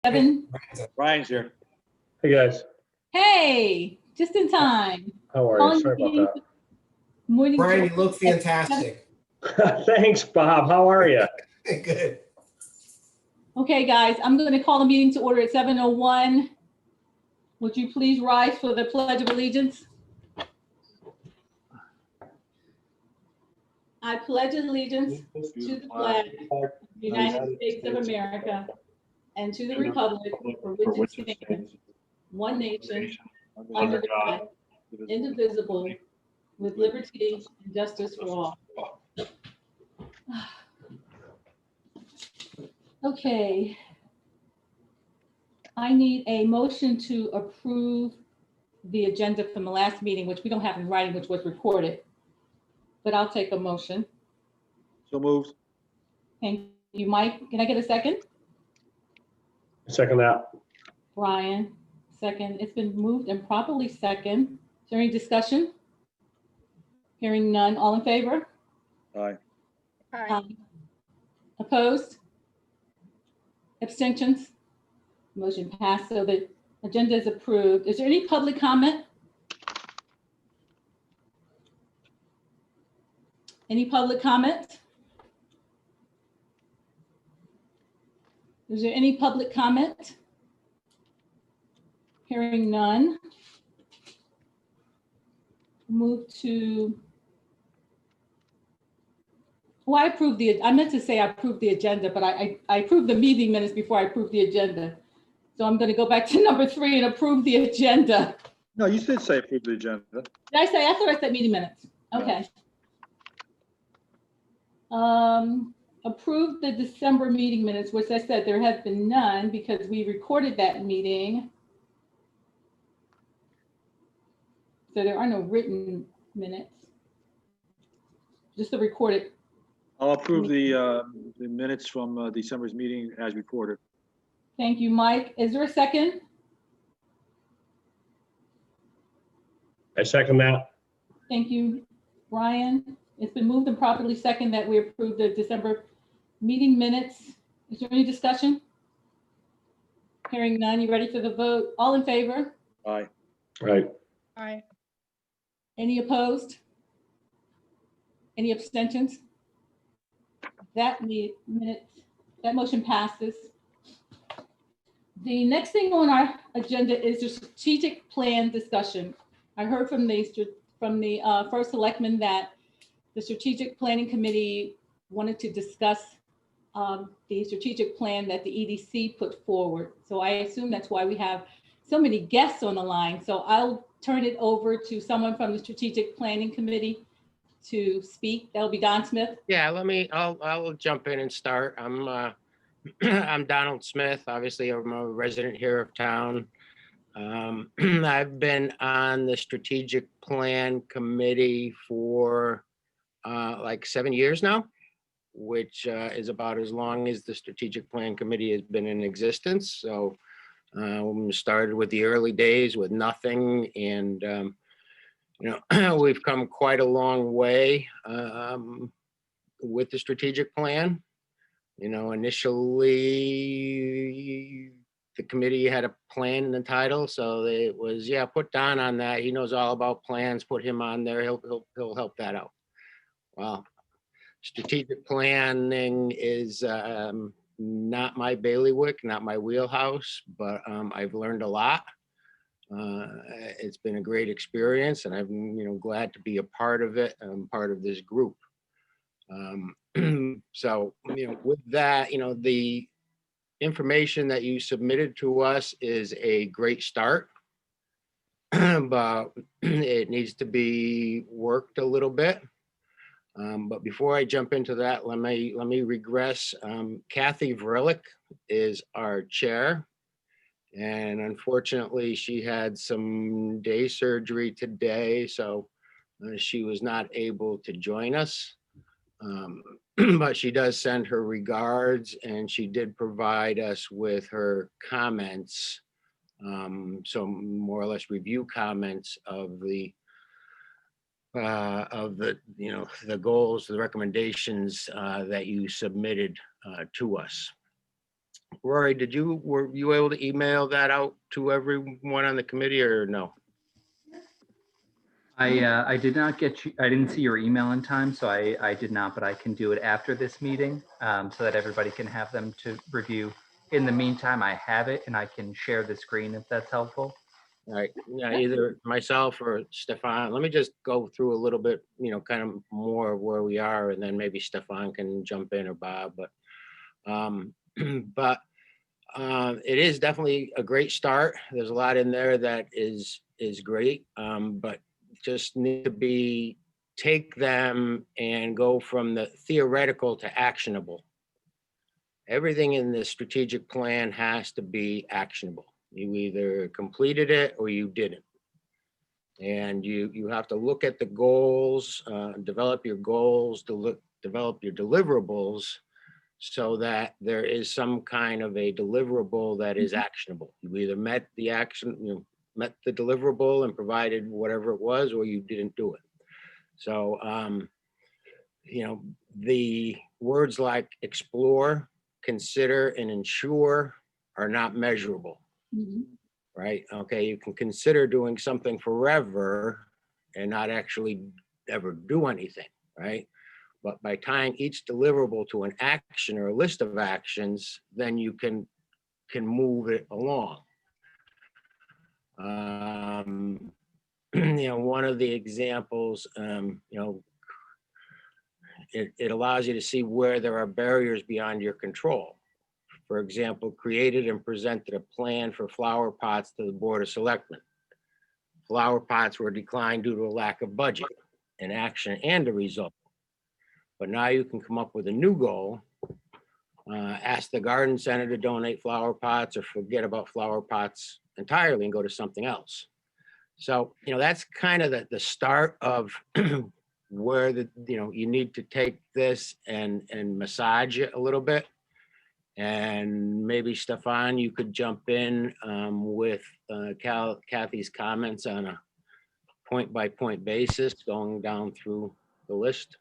Kevin? Brian's here. Hey, guys. Hey, just in time. How are Calling you? Sorry meeting- about Morning. Brian, you look fantastic. that. Thanks, Bob. How are you? Good. Okay, guys, I'm going to call the meeting to order at 7:01. Would you please rise for the Pledge of Allegiance? I pledge allegiance to the flag of the United States of America and to the republic for which it stands, one nation, under God, indivisible, with liberty and justice for all. Okay. I need a motion to approve the agenda from the last meeting, which we don't have in writing, which was recorded. But I'll take a motion. So moved. Thank you, Mike. Can I get a second? Second that. Brian, second. It's been moved and properly second. Is there any discussion? Hearing none. All in favor? Aye. Opposed? Abstentions? Motion passed. So the agenda is approved. Is there any public comment? Any public comment? Is there any public comment? Hearing none. Move to, well, I meant to say I approved the agenda, but I approved the meeting minutes before I approved the agenda. So I'm going to go back to number 3 and approve the agenda. No, you did say approve the agenda. Did I say, I thought I said meeting minutes. Okay. Approve the December meeting minutes, which I said there have been none because we recorded that meeting. So there are no written minutes. Just the recorded. I'll approve the minutes from December's meeting as recorded. Thank you, Mike. Is there a second? I second that. Thank you, Brian. It's been moved and properly second that we approve the December meeting minutes. Is there any discussion? Hearing none, you ready for the vote? All in favor? Aye. Right. Aye. Any opposed? Any abstentions? That motion passes. The next thing on our agenda is the strategic plan discussion. I heard from the first selectman that the strategic planning committee wanted to discuss the strategic plan that the EDC put forward. So I assume that's why we have so many guests on the line. So I'll turn it over to someone from the strategic planning committee to speak. That'll be Don Smith. Yeah, I'll jump in and start. I'm Donald Smith. Obviously, I'm a resident here of town. I've been on the strategic plan committee for like 7 years now, which is about as long as the strategic plan committee has been in existence. So we started with the early days with nothing, and we've come quite a long way with the strategic plan. Initially the committee had a plan in the title, so it was, yeah, put Don on that. He knows all about plans. Put him on there. He'll help that out. Well, strategic planning is not my bailiwick, not my wheelhouse, but I've learned a lot. It's been a great experience, and I'm glad to be a part of it. I'm part of this group. So with that, the information that you submitted to us is a great start, but it needs to be worked a little bit. But before I jump into that, let me regress. Kathy Vrilick is our chair, and unfortunately she had some day surgery today, so she was not able to join us. But she does send her regards, and she did provide us with her comments, so more or less review comments of the the goals, the recommendations that you submitted to us. Rory, were you able to email that out to everyone on the committee or no? I did not get you, I didn't see your email in time, so I did not, but I can do it after this meeting so that everybody can have them to review. In the meantime, I have it and I can share the screen if that's helpful. All right, yeah, either myself or Stefan, let me just go through a little bit, kind of more of where we are, and then maybe Stefan can jump in or Bob, but it is definitely a great start. There's a lot in there that is great, but just need to take them and go from the theoretical to actionable. Everything in the strategic plan has to be actionable. You either completed it or you didn't. And you have to look at the goals, develop your goals, develop your deliverables so that there is some kind of a deliverable that is actionable. You either met the met the deliverable and provided whatever it was, or you didn't do it. So, the words like explore, consider, and ensure are not measurable. Mhm. Right? Okay, you can consider doing something forever and not actually ever do anything, right? But by tying each deliverable to an action or a list of actions, then you can move it along. One of the examples, it allows you to see where there are barriers beyond your control. For example, created and presented a plan for flower pots to the Board of Selectmen. Flower pots were declined due to a lack of budget, an action and a result. But now you can come up with a new goal, ask the garden center to donate flower pots or forget about flower pots entirely and go to something else. So, that's kind of the start of where you need to take this and massage it a little bit. And maybe Stefan, you could jump in with Kathy's comments on a point-by-point basis going down through the list.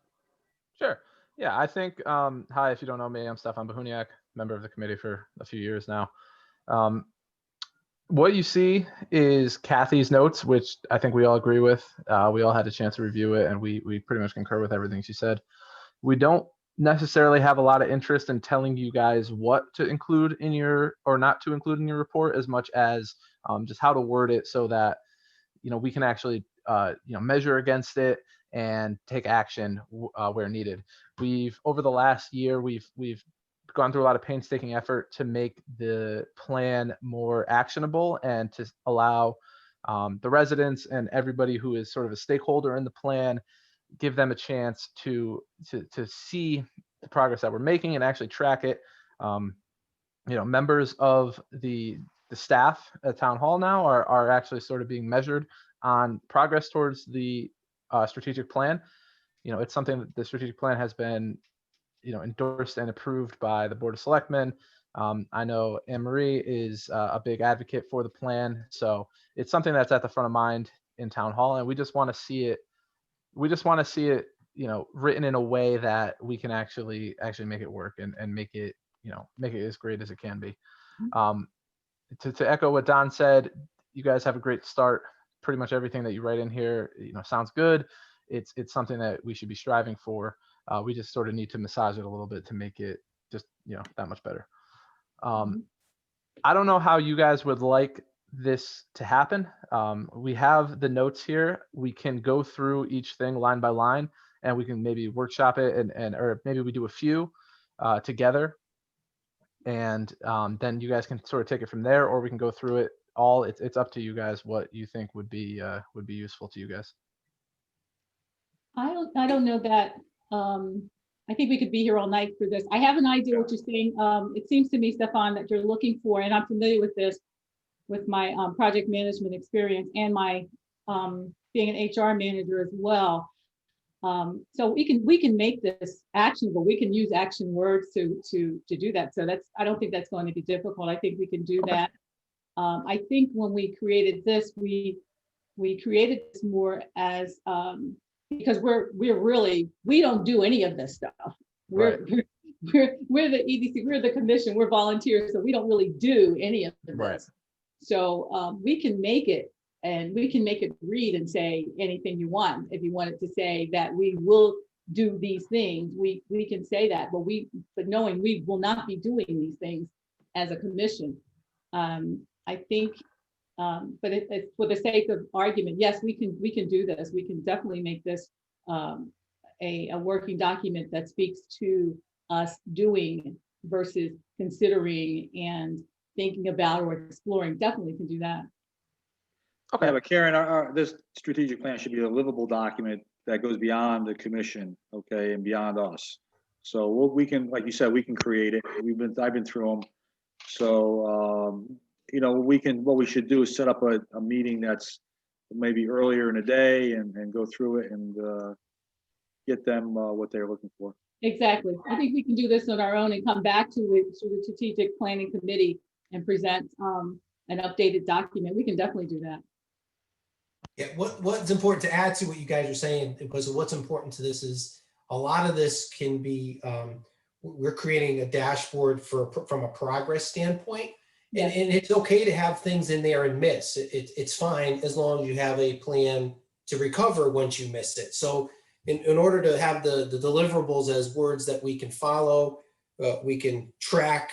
Sure. Yeah, I think, hi, if you don't know me, I'm Stefan Bohuniak, member of the committee for a few years now. What you see is Kathy's notes, which I think we all agree with. We all had a chance to review it, and we pretty much concur with everything she said. We don't necessarily have a lot of interest in telling you guys what to include in your or not to include in your report, as much as just how to word it so that we can actually measure against it and take action where needed. Over the last year we've gone through a lot of painstaking effort to make the plan more actionable and to allow the residents and everybody who is sort of a stakeholder in the plan, give them a chance to see the progress that we're making and actually track it. Members of the staff at Town Hall now are actually sort of being measured on progress towards the strategic plan. It's something that the strategic plan has been, endorsed and approved by the Board of Selectmen. I know Anne Marie is a big advocate for the plan, so it's something that's at the front of mind in Town Hall, and we just want to see it. We just want to see it, written in a way that we can actually make it work and make it, make it as great as it can be. To echo what Don said, you guys have a great start. Pretty much everything that you write in here, sounds good. It's something that we should be striving for. We just sort of need to massage it a little bit to make it just, that much better. I don't know how you guys would like this to happen. We have the notes here. We can go through each thing line by line, and we can maybe workshop it or maybe we do a few together, and then you guys can sort of take it from there, or we can go through it all. It's up to you guys what you think would be useful to you guys. I don't know that. I think we could be here all night for this. I have an idea what you're saying. It seems to me, Stefan, that you're looking for, and I'm familiar with this with my project management experience and my being an HR manager as well. So we can make this actionable. We can use action words to do that. So I don't think that's going to be difficult. I think we can do that. I think when we created this, we created this more as because we don't do any of this stuff. we're the EDC, we're the commission, we're volunteers, so we don't really do any of this. Right. So we can make it, and we can make it read and say anything you want. If you wanted to say that we will do these things, we can say that, but knowing we will not be doing these things as a commission. I think, but it's for the sake of argument, yes, we can do this. We can definitely make this a working document that speaks to us doing versus considering and thinking about or exploring. Definitely can do that. Yeah, but Karen, this strategic plan should be a livable document that goes beyond the commission, okay, and beyond us. So we can, like you said, we can create it. I've been through them. So, you know, what we should do is set up a meeting that's maybe earlier in the day and go through it and get them what they're looking for. Exactly. I think we can do this on our own and come back to it through the strategic planning committee and present an updated document. We can definitely do that. Yeah, what's important to add to what you guys are saying, because what's important to this is a lot of this can be, we're creating a dashboard from a progress standpoint. And it's okay to have things in there and miss. It's fine as long as you have a plan to recover once you miss it. So in order to have the deliverables as words that we can follow, we can track,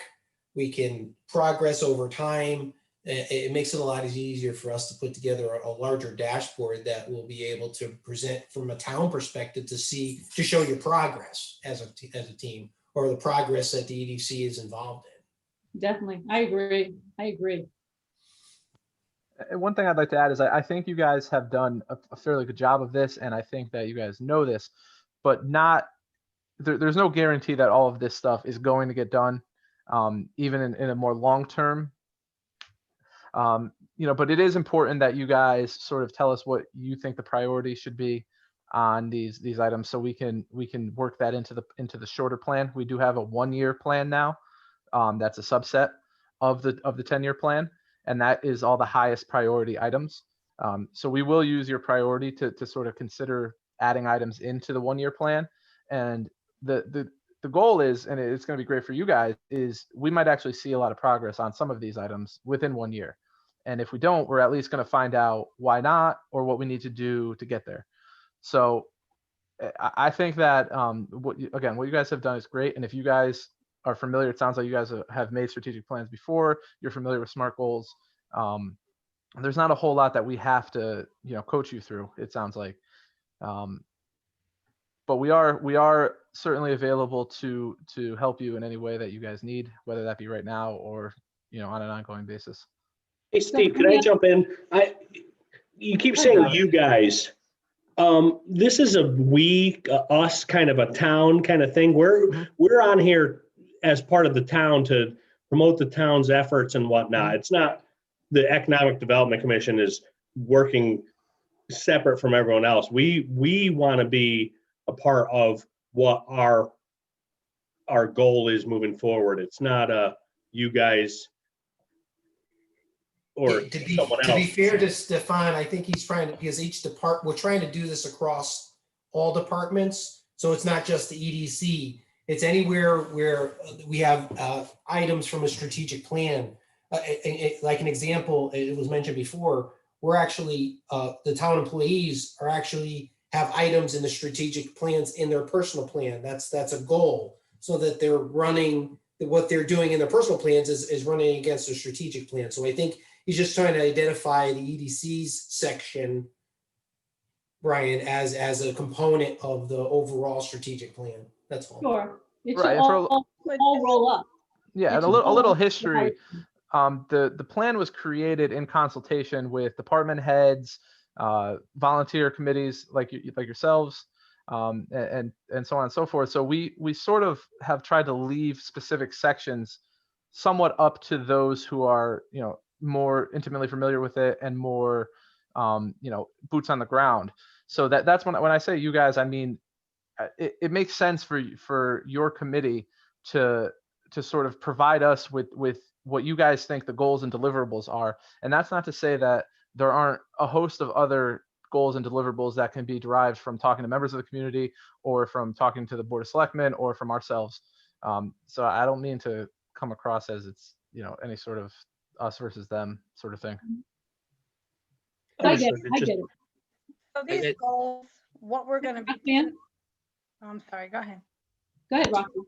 we can progress over time, it makes it a lot easier for us to put together a larger dashboard that we'll be able to present from a town perspective to show your progress as a team, or the progress that the EDC is involved in. Definitely. I agree. And one thing I'd like to add is I think you guys have done a fairly good job of this, and I think that you guys know this, but there's no guarantee that all of this stuff is going to get done, even in a more long-term. You know, but it is important that you guys sort of tell us what you think the priority should be on these items, so we can work that into the shorter plan. We do have a 1-year plan now. That's a subset of the 10-year plan, and that is all the highest priority items. So we will use your priority to sort of consider adding items into the 1-year plan. And the goal is, and it's going to be great for you guys, is we might actually see a lot of progress on some of these items within 1 year. And if we don't, we're at least going to find out why not, or what we need to do to get there. So I think that, what you guys have done is great. And if you guys are familiar, it sounds like you guys have made strategic plans before, you're familiar with SMART goals. There's not a whole lot that we have to, coach you through, it sounds like. But we are certainly available to help you in any way that you guys need, whether that be right now or, on an ongoing basis. Hey, Steve, can I jump in? You keep saying you guys. This is a we, us kind of a town kind of thing. We're on here as part of the town to promote the town's efforts and whatnot. It's not the Economic Development Commission is working separate from everyone else. We want to be a part of what our goal is moving forward. It's not you guys or someone else. To be fair to Stefan, I think he's trying to, because each department, we're trying to do this across all departments. So it's not just the EDC. It's anywhere where we have items from a strategic plan. Like an example, it was mentioned before, we're actually, the town employees are actually have items in the strategic plans in their personal plan. That's a goal, so that they're running, what they're doing in their personal plans is running against a strategic plan. So I think he's just trying to identify the EDC's section, Brian, as a component of the overall strategic plan. That's all. Sure. It Right, should all roll up. Yeah, and a little history. The plan was created in consultation with department heads, volunteer committees like yourselves, and so on and so forth. So we sort of have tried to leave specific sections somewhat up to those who are more intimately familiar with it and more boots on the ground. So that's when I say you guys, I mean it makes sense for your committee to sort of provide us with what you guys think the goals and deliverables are. And that's not to say that there aren't a host of other goals and deliverables that can be derived from talking to members of the community, or from talking to the Board of Selectmen, or from ourselves. So I don't mean to come across as it's, any sort of us versus them sort of thing. I get Understood. it, I get it. So these it- goals, what we're gonna be, Roxanne, I'm sorry, go ahead. go ahead, Roxy.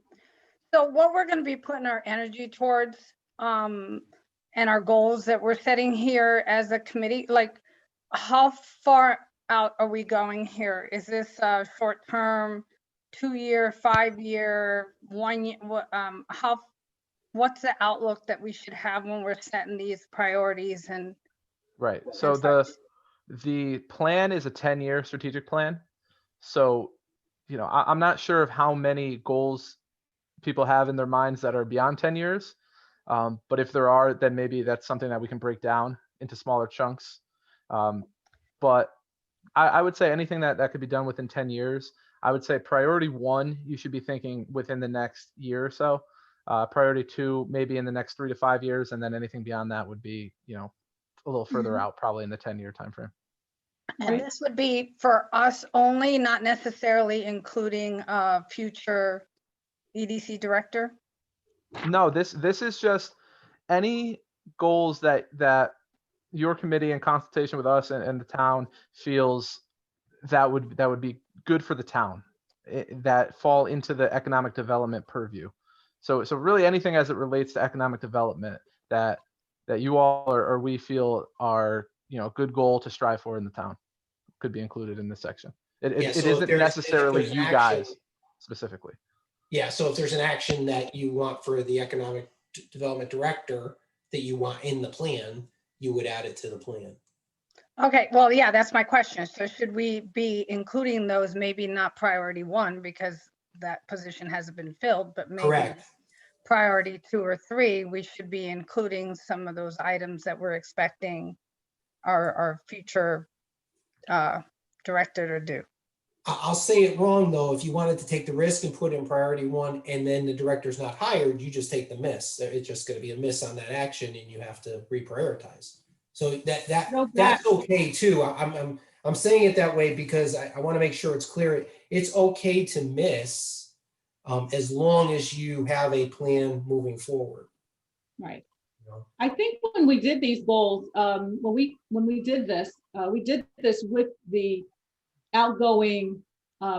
So what we're gonna be putting our energy towards, and our goals that we're setting here as a committee, like, how far out are we going here? Is this a short term, 2-year, 5-year, 1 year? What's the outlook that we should have when we're setting these priorities and? Right. So such? the plan is a 10-year strategic plan. So, I'm not sure of how many goals people have in their minds that are beyond 10 years. But if there are, then maybe that's something that we can break down into smaller chunks. But I would say anything that could be done within 10 years. I would say priority 1, you should be thinking within the next year or so. Priority 2, maybe in the next 3 to 5 years, and then anything beyond that would be, a little further out, probably in the 10-year timeframe. And this would be for us only, not necessarily including future EDC director? No, this is just any goals that your committee in consultation with us and the town feels that would be good for the town, that fall into the economic development purview. So really anything as it relates to economic development that you all or we feel are, a good goal to strive for in the town could be included in this section. It Yeah, so if isn't there's necessarily you action- guys specifically. Yeah, so if there's an action that you want for the economic development director that you want in the plan, you would add it to the plan. Okay, well, yeah, that's my question. So should we be including those, maybe not priority 1 because that position hasn't been filled, but maybe Correct. priority 2 or 3, we should be including some of those items that we're expecting our future director to do. I'll say it wrong though. If you wanted to take the risk and put in priority 1 and then the director's not hired, you just take the miss. It's just going to be a miss on that action and you have to reprioritize. So that's okay too. I'm saying it that way because I want to make sure it's clear. It's okay to miss as long as you have a plan moving forward. Right. You know? I think when we did these goals, when we did this with the outgoing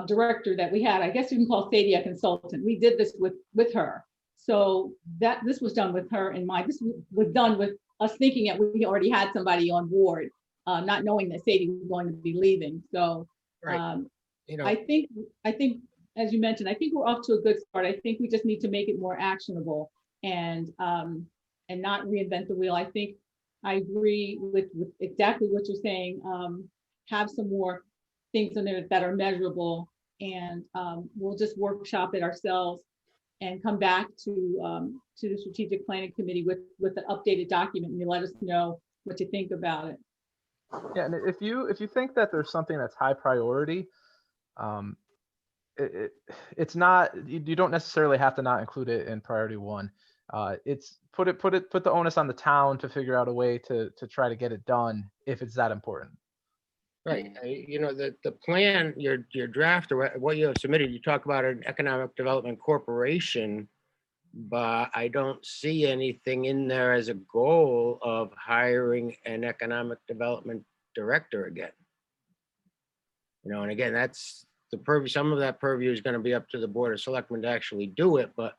director that we had. I guess you can call Sadie a consultant. We did this with her. So this was done with her in mind. This was done with us thinking that we already had somebody on board, not knowing that Sadie was going to be leaving. So Right. I think as you mentioned, I think we're off to a good start. I think we just need to make it more actionable and not reinvent the wheel. I think I agree with exactly what you're saying. Have some more things in there that are measurable, and we'll just workshop it ourselves and come back to the strategic planning committee with an updated document, and you let us know what you think about it. Yeah, and if you think that there's something that's high priority, it's not, you don't necessarily have to not include it in priority 1. It's put the onus on the town to figure out a way to try to get it done if it's that important. Right. The plan, your draft or what you have submitted, you talk about an economic development corporation, but I don't see anything in there as a goal of hiring an economic development director again. And again, that's the purview. Some of that purview is going to be up to the Board of Selectmen to actually do it, but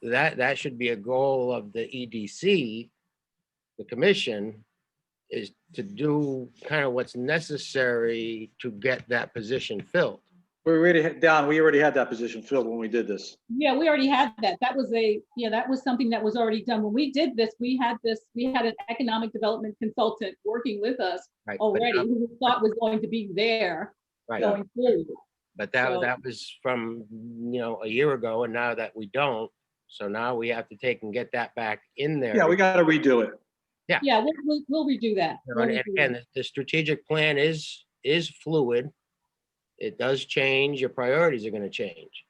that should be a goal of the EDC, the commission, is to do kind of what's necessary to get that position filled. We already had that position filled when we did this. Yeah, we already had that. That was something that was already done. When we did this, we had an economic development consultant working with us Right, already, who we thought was going to be there right. going forward. But that was from, a year ago, and now that we don't, so now we have to take and get that back in there. Yeah, we got to redo it. Yeah, we'll redo that. And again, the strategic plan is fluid. It does change. Your priorities are going to change.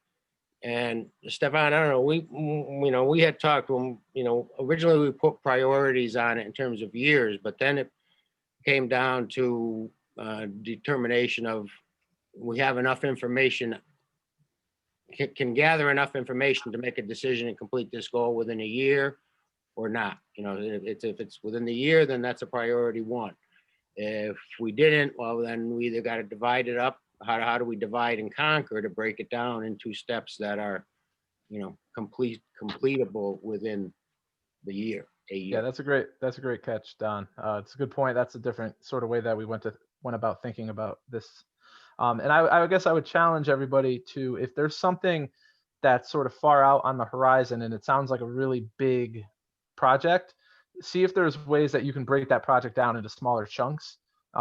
And Stefan, I don't know, we had talked when, originally we put priorities on it in terms of years, but then it came down to determination of we have enough information can gather enough information to make a decision and complete this goal within a year or not. You know, if it's within the year, then that's a priority one. If we didn't, well, then we either got to divide it up. How do we divide and conquer to break it down into steps that are, you know, completable within the year, a Yeah, year? that's a great catch, Don. It's a good point. That's a different sort of way that we went about thinking about this. And I guess I would challenge everybody to, if there's something that's sort of far out on the horizon and it sounds like a really big project, see if there's ways that you can break that project down into smaller chunks,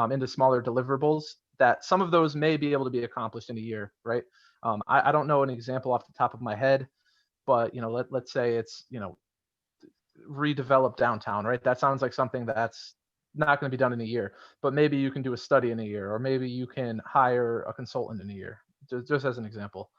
into smaller deliverables, that some of those may be able to be accomplished in a year, right? I don't know an example off the top of my head, but, you know, let's say it's, you know, redevelop downtown, right? That sounds like something that's not going to be done in a year, but maybe you can do a study in a year, or maybe you can hire a consultant in a year, just as an example.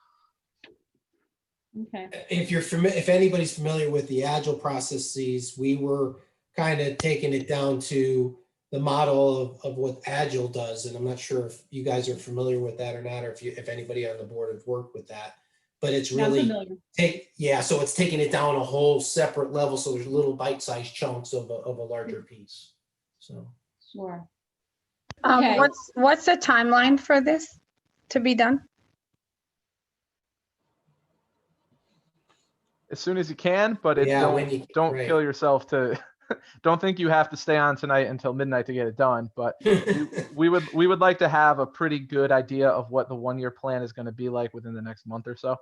Okay. If anybody's familiar with the agile processes, we were kind of taking it down to the model of what agile does. And I'm not sure if you guys are familiar with that or not, or if anybody on the board has worked with that, but it's Not really familiar. so it's taking it down a whole separate level. So there's little bite-sized chunks of a larger piece. So. Sure. Okay. What's the timeline for this to be done? As soon as you can, but don't right. kill yourself to, don't think you have to stay on tonight until midnight to get it done. But we would like to have a pretty good idea of what the 1-year plan is going to be like within the next month or so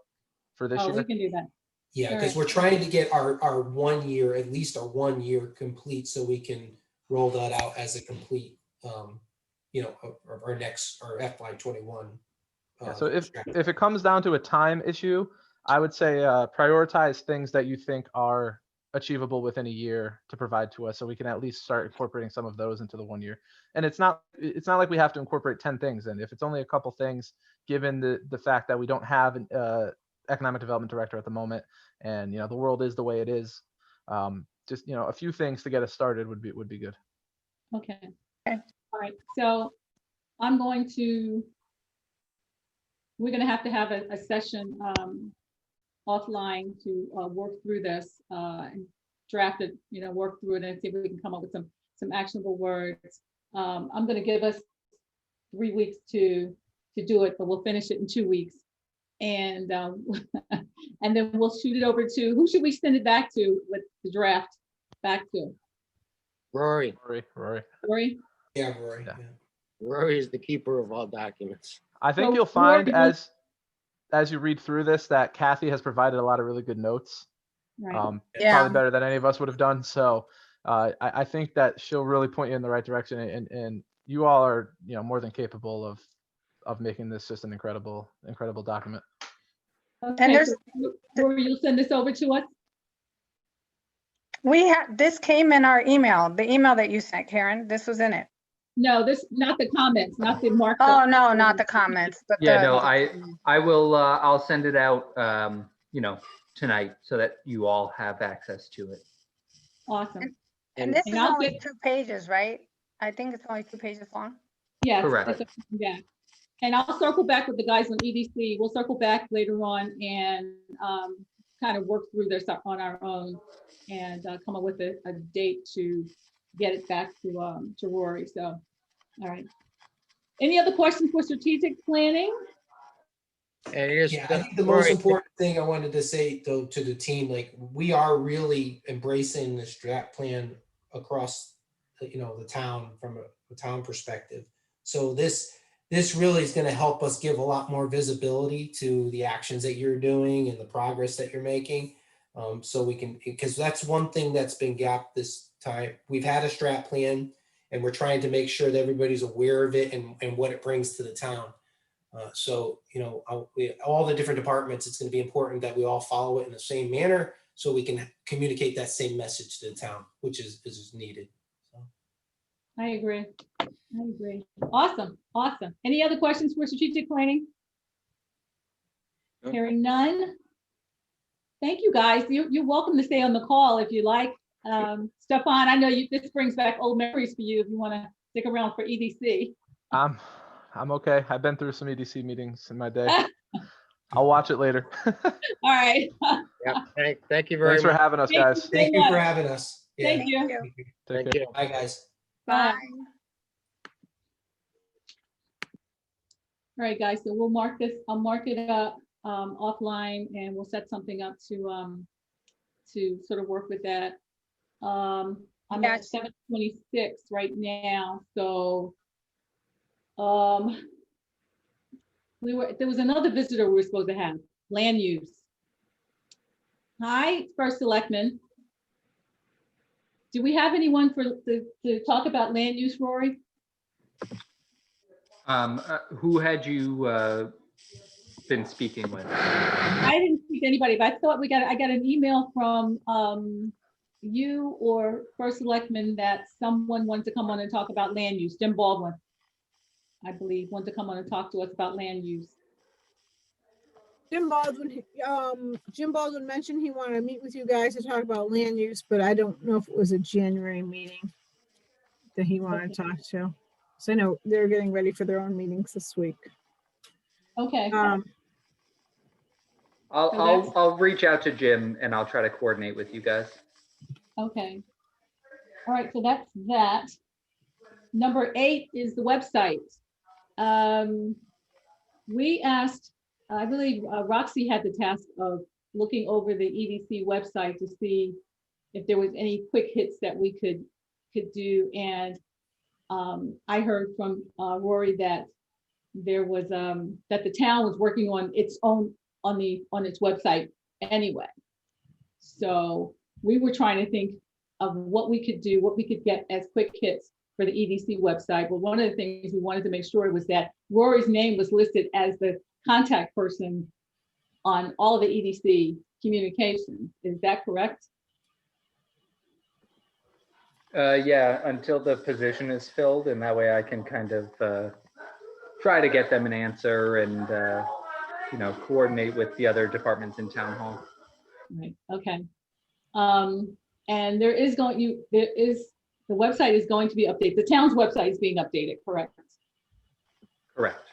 for this year. We can do that. Yeah, because we're trying to get our 1 year, at least our 1 year complete, so we can roll that out as a complete, you know, our FY21. Yeah, so if it comes down to a time issue, I would say prioritize things that you think are achievable within a year to provide to us, so we can at least start incorporating some of those into the 1 year. And it's not like we have to incorporate 10 things in. If it's only a couple things, given the fact that we don't have an economic development director at the moment, and, you know, the world is the way it is, just, you know, a few things to get us started would be good. Okay. All right. So we're going to have a session offline to work through this and draft it, you know, work through it and see if we can come up with some actionable words. I'm going to give us 3 weeks to do it, but we'll finish it in 2 weeks. And and then we'll shoot it over to, who should we send it back to with the draft back to? Rory. Rory? Yeah, Rory. Yeah. Yeah. Rory is the keeper of all documents. I think So you'll find Rory- as you read through this that Kathy has provided a lot of really good notes. Right. Yeah. Probably better than any of us would have done. So I think that she'll really point you in the right direction, and you all are, you know, more than capable of making this just an incredible document. Okay, And there's- so Rory, you'll send this over to us? This came in our email, the email that you sent, Karen. This was in it. No, not the comments, not the markup. Oh, no, not the comments, but Yeah, the- no, I will, I'll send it out, you know, tonight so that you all have access to it. Awesome. And this And is I'll only get- 2 pages, right? I think it's only 2 pages long. Yes. Correct. Yeah. And I'll circle back with the guys on EDC. We'll circle back later on and kind of work through this on our own and come up with a date to get it back to Rory. So, all right. Any other questions for strategic planning? And it is, Yeah, I think the most Rory, important thing I wanted to say though to the team, like, we are really embracing the strat plan across, you know, the town from a town perspective. So this really is going to help us give a lot more visibility to the actions that you're doing and the progress that you're making. So we can, because that's one thing that's been gapped this time. We've had a strat plan and we're trying to make sure that everybody's aware of it and what it brings to the town. So, you know, all the different departments, it's going to be important that we all follow it in the same manner so we can communicate that same message to the town, which is needed. So. I agree. Awesome. Any other questions for strategic planning? Nope. Hearing none. Thank you, guys. You're welcome to stay on the call if you like. Stefan, I know this brings back old memories for you if you want to stick around for EDC. I'm okay. I've been through some EDC meetings in my day. I'll watch it later. All right. Yep. Thank you very Thanks for much. having us, Thank guys. you. Thank you for having us. Yeah. Thank you. Take Thank care. you. Bye, guys. Bye. Bye. All right, guys, so we'll mark this, I'll mark it up offline and we'll set something up to sort of work with that. I'm at Yes. 7:26 right now, so there was another visitor we were supposed to have, land use. Hi, First Selectman. Do we have anyone to talk about land use, Rory? Who had you been speaking with? I didn't speak to anybody, but I thought I got an email from you or First Selectman that someone wanted to come on and talk about land use. Jim Baldwin, I believe, wanted to come on and talk to us about land use. Jim Baldwin mentioned he wanted to meet with you guys to talk about land use, but I don't know if it was a January meeting that he wanted to talk to. So I know they're getting ready for their own meetings this week. Okay, I'll reach out to Jim and I'll try to coordinate with you guys. okay. All right, so that's that. Number 8 is the website. We asked, I believe Roxy had the task of looking over the EDC website to see if there was any quick hits that we could do. And I heard from Rory that there was that the town was working on its own on its website anyway. So we were trying to think of what we could do, what we could get as quick hits for the EDC website. But one of the things we wanted to make sure was that Rory's name was listed as the contact person on all the EDC communications. Is that correct? Yeah, until the position is filled, and that way I can kind of try to get them an answer and coordinate with the other departments in town hall. Right, okay. And the website is going to be updated. The town's website is being updated, correct? Correct.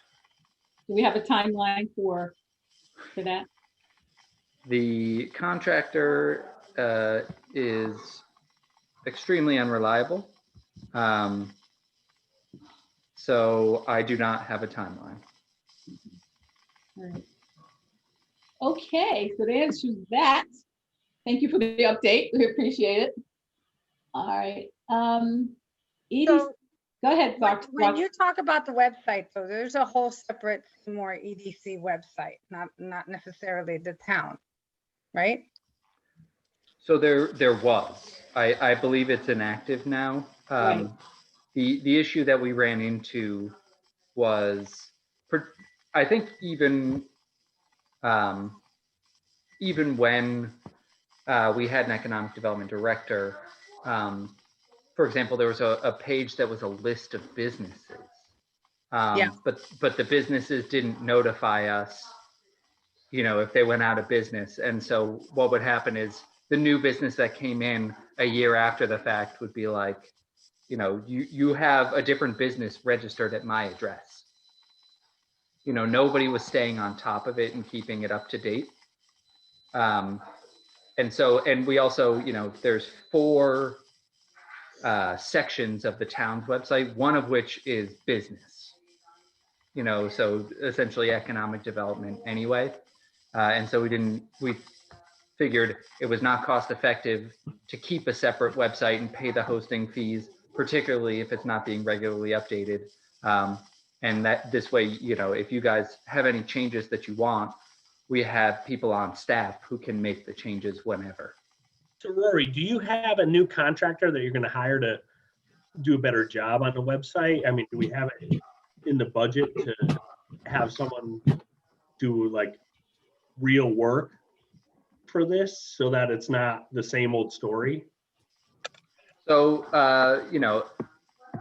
Do we have a timeline for that? The contractor is extremely unreliable. So I do not have a timeline. All right. Okay, so the answer is that. Thank you for the update. We appreciate it. All right. Edie, So, go ahead, Dr. When you talk about the website, so there's a whole separate more EDC website, not necessarily the town, right? So there was. I believe it's inactive now. Right. The issue that we ran into was, I think even when we had an economic development director, for example, there was a page that was a list of businesses. Yeah. But the businesses didn't notify us, if they went out of business. And so what would happen is the new business that came in a year after the fact would be like, you have a different business registered at my address. Nobody was staying on top of it and keeping it up to date. And we also, there's 4 sections of the town's website, one of which is business, so essentially economic development anyway. And so we figured it was not cost effective to keep a separate website and pay the hosting fees, particularly if it's not being regularly updated. And that this way, if you guys have any changes that you want, we have people on staff who can make the changes whenever. So Rory, do you have a new contractor that you're going to hire to do a better job on the website? I mean, do we have it in the budget to have someone do like real work for this so that it's not the same old story? So,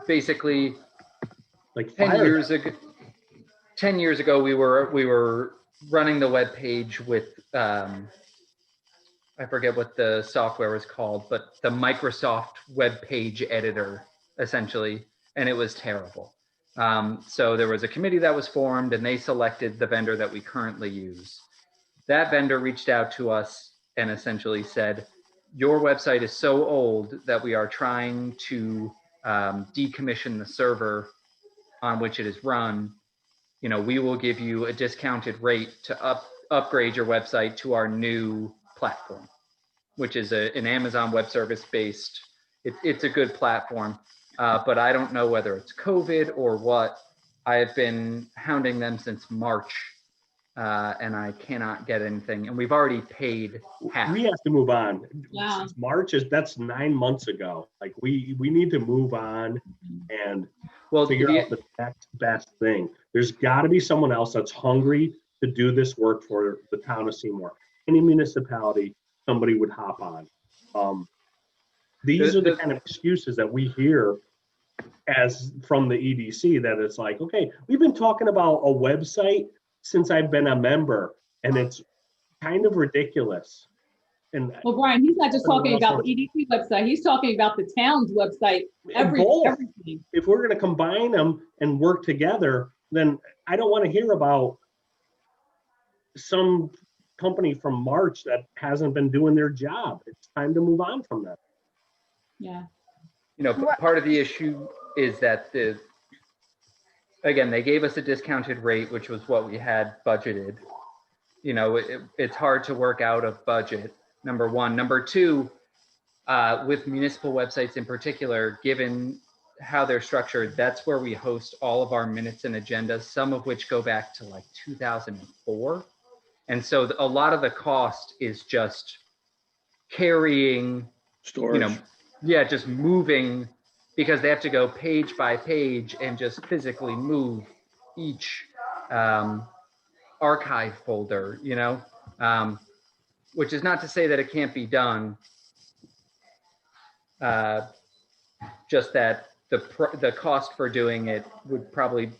basically Like 10 fire years ago, 10 years ago, we were running the web page with, I forget what the software was called, but the Microsoft web page editor, essentially, and it was terrible. So there was a committee that was formed and they selected the vendor that we currently use. That vendor reached out to us and essentially said, your website is so old that we are trying to decommission the server on which it is run. You know, we will give you a discounted rate to upgrade your website to our new platform, which is an Amazon Web Service based. It's a good platform, but I don't know whether it's COVID or what. I have been hounding them since March, and I cannot get anything. And we've already paid half. We have to move on. Wow. Since March that's 9 months ago. Like we need to move on and figure out the next best thing. There's got to be someone else that's hungry to do this work for the town of Seymour. Any municipality, somebody would hop on. These are the kind of excuses that we hear as from the EDC, that it's like, okay, we've been talking about a website since I've been a member, and it's kind of ridiculous. And Well, Brian, he's not just talking about the EDC website. He's talking about the town's website. Everything. If we're going to combine them and work together, then I don't want to hear about some company from March that hasn't been doing their job. It's time to move on from that. Yeah. You know, part of the issue is that again, they gave us a discounted rate, which was what we had budgeted. You know, it's hard to work out of budget, number one. Number two, with municipal websites in particular, given how they're structured, that's where we host all of our minutes and agendas, some of which go back to like 2004. And so a lot of the cost is just carrying, Storage. you know, yeah, just moving, because they have to go page by page and just physically move each archive folder, you know, which is not to say that it can't be done. Just that the cost for doing it would probably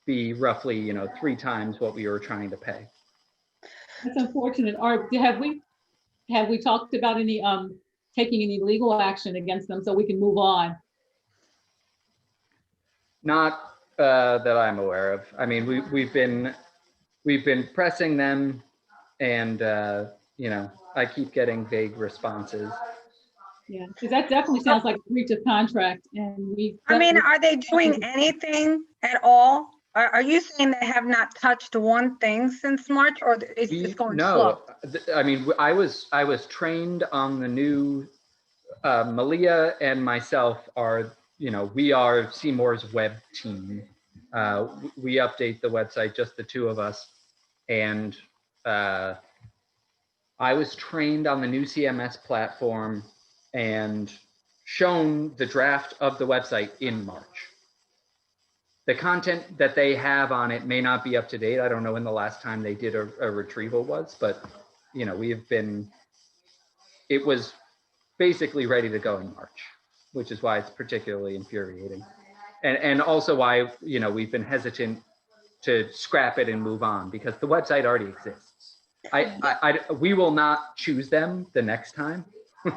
be roughly, you know, 3 times what we were trying to pay. That's unfortunate. Have we talked about any taking any legal action against them so we can move on? Not that I'm aware of. I mean, we've been pressing them, and you know, I keep getting vague responses. Yeah, because that definitely sounds like a breach of contract, and I mean, are they doing anything at all? Are you saying they have not touched one thing since March, or it's just going slow? I mean, I was trained on the new, Malia and myself are, you know, we are Seymour's web team. We update the website, just the two of us. And I was trained on the new CMS platform and shown the draft of the website in March. The content that they have on it may not be up to date. I don't know when the last time they did a retrieval was, but you know, it was basically ready to go in March, which is why it's particularly infuriating. And also why, you know, we've been hesitant to scrap it and move on, because the website already exists. We will not choose them the next time,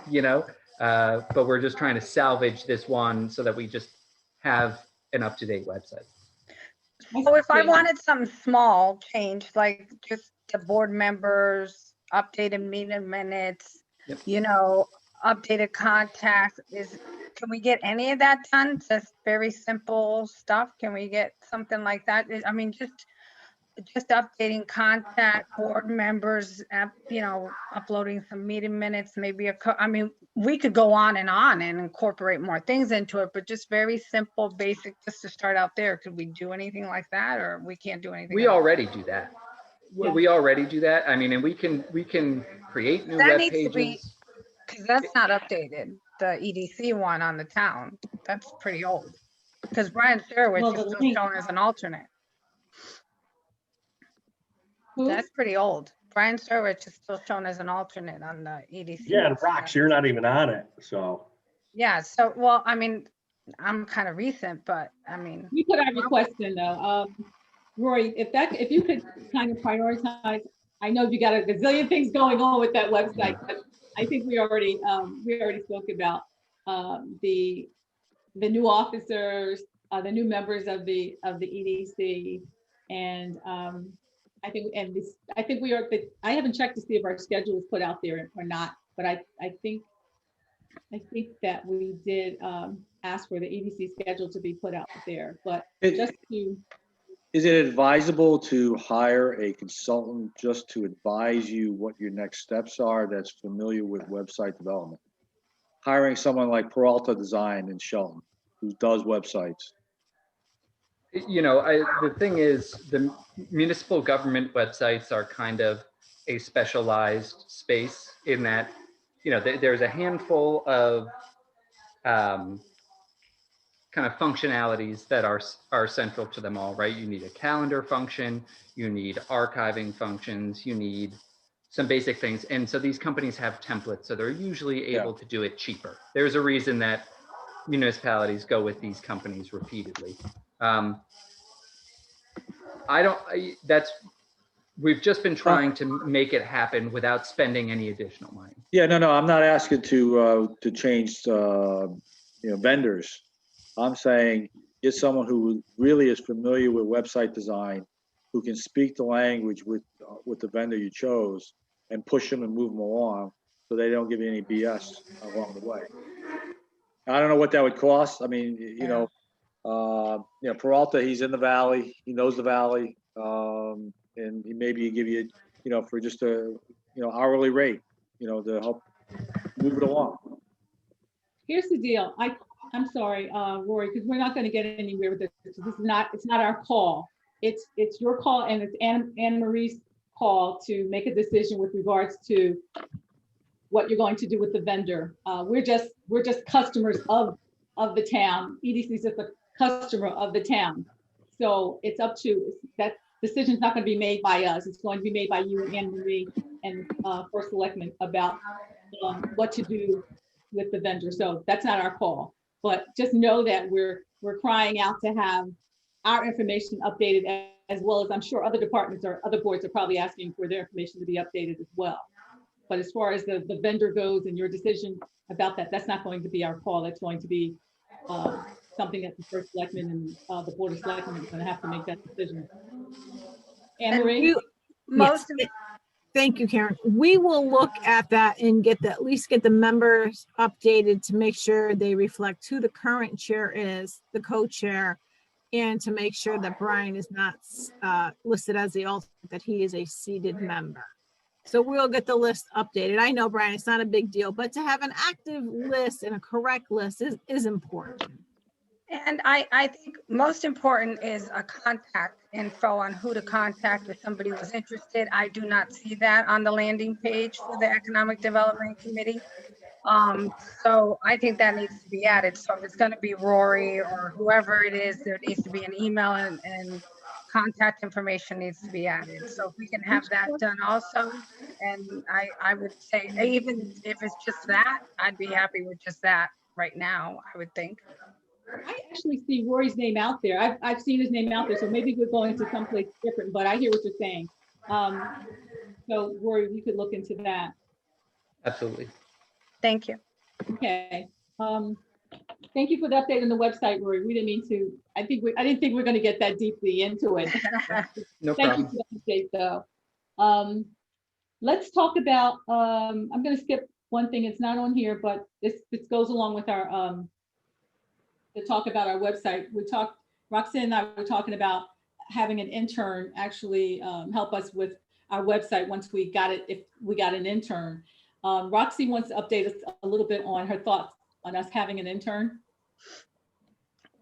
you know, but we're just trying to salvage this one so that we just have an up-to-date website. So if I wanted something small changed, like just the board members, updated meeting minutes, Yep. you know, updated contacts, can we get any of that done? Just very simple stuff. Can we get something like that? I mean, just updating contact board members, you know, uploading some meeting minutes, maybe I mean, we could go on and incorporate more things into it, but just very simple, basic, just to start out there. Could we do anything like that, or we can't do anything? We already do that. Yeah. We already do that. I mean, and we can create new That web needs to be- pages. Because that's not updated, the EDC one on the town. That's pretty old. Because Brian Sherwich Well, is the still link- shown as an alternate. Who? That's pretty old. Brian Sherwich is still shown as an alternate on the EDC. Yeah, and website. Rox, you're not even on it, so. Yeah, so, well, I mean, I'm kind of recent, but I mean, We put our request in though. Roy, if you could kind of prioritize, I know you got a gazillion things going on with that website, but I think we already spoke about the new officers, the new members of the EDC. And I think we are, I haven't checked to see if our schedule is put out there or not, but I think that we did ask for the EDC schedule to be put out there, but just to. Is it advisable to hire a consultant just to advise you what your next steps are that's familiar with website development? Hiring someone like Peralta Design in Shelton, who does websites. You know, the thing is, the municipal government websites are kind of a specialized space in that, you know, there's a handful of kind of functionalities that are central to them all, right? You need a calendar function, you need archiving functions, you need some basic things. And so these companies have templates, so they're usually able to do it cheaper. There's a reason that municipalities go with these companies repeatedly. We've just been trying to make it happen without spending any additional money. Yeah, no, I'm not asking to change, vendors. I'm saying get someone who really is familiar with website design, who can speak the language with the vendor you chose, and push them and move them along so they don't give you any BS along the way. I don't know what that would cost. I mean, Peralta, he's in the valley, he knows the valley, and he maybe give you, for just a, hourly rate, to help move it along. Here's the deal. I'm sorry, Rory, because we're not going to get anywhere with this. It's not our call. It's your call, and it's Anne Marie's call to make a decision with regards to what you're going to do with the vendor. We're just customers of the town. EDC is just a customer of the town. So it's up to, that decision's not going to be made by us. It's going to be made by you and Anne Marie and First Selectman about what to do with the vendor. So that's not our call. But just know that we're crying out to have our information updated, as well as I'm sure other departments or other boards are probably asking for their information to be updated as well. But as far as the vendor goes and your decision about that, that's not going to be our call. That's going to be something that the First Selectman and the Board of Selectmen is going to have to make that decision. Anne Marie? Thank you, Karen. We will look at that and at least get the members updated to make sure they reflect who the current chair is, the co-chair, and to make sure that Brian is not listed as the alternate, that he is a seated member. So we'll get the list updated. I know, Brian, it's not a big deal, but to have an active list and a correct list is important. And I think most important is a contact info on who to contact if somebody was interested. I do not see that on the landing page for the Economic Development Committee. So I think that needs to be added. So if it's going to be Rory or whoever it is, there needs to be an email and contact information needs to be added. So if we can have that done also, and I would say, even if it's just that, I'd be happy with just that right now, I would think. I actually see Rory's name out there. I've seen his name out there, so maybe we're going to someplace different, but I hear what you're saying. So Rory, we could look into that. Absolutely. Thank you. Okay. Thank you for the update on the website, Rory. We didn't mean to, I didn't think we are going to get that deeply into it. No Thank problem. you for the update though. Let's talk about, I'm going to skip one thing. It's not on here, but this goes along with our, to talk about our website. Roxanne and I were talking about having an intern actually help us with our website once we got it, if we got an intern. Roxy wants to update us a little bit on her thoughts on us having an intern.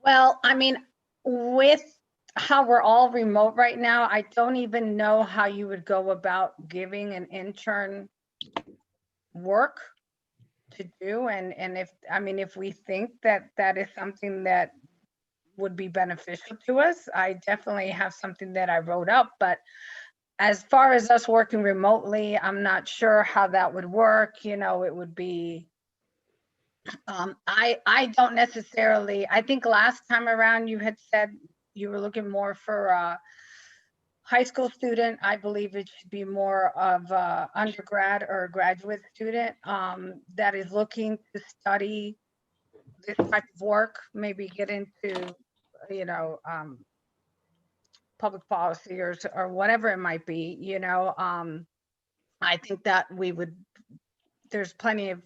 Well, I mean, with how we're all remote right now, I don't even know how you would go about giving an intern work to do. And if we think that is something that would be beneficial to us, I definitely have something that I wrote up. But as far as us working remotely, I'm not sure how that would work. It would be, I don't necessarily, I think last time around you had said you were looking more for a high school student. I believe it should be more of a undergrad or a graduate student that is looking to study this type of work, maybe get into public policy or whatever it might be, I think that there's plenty of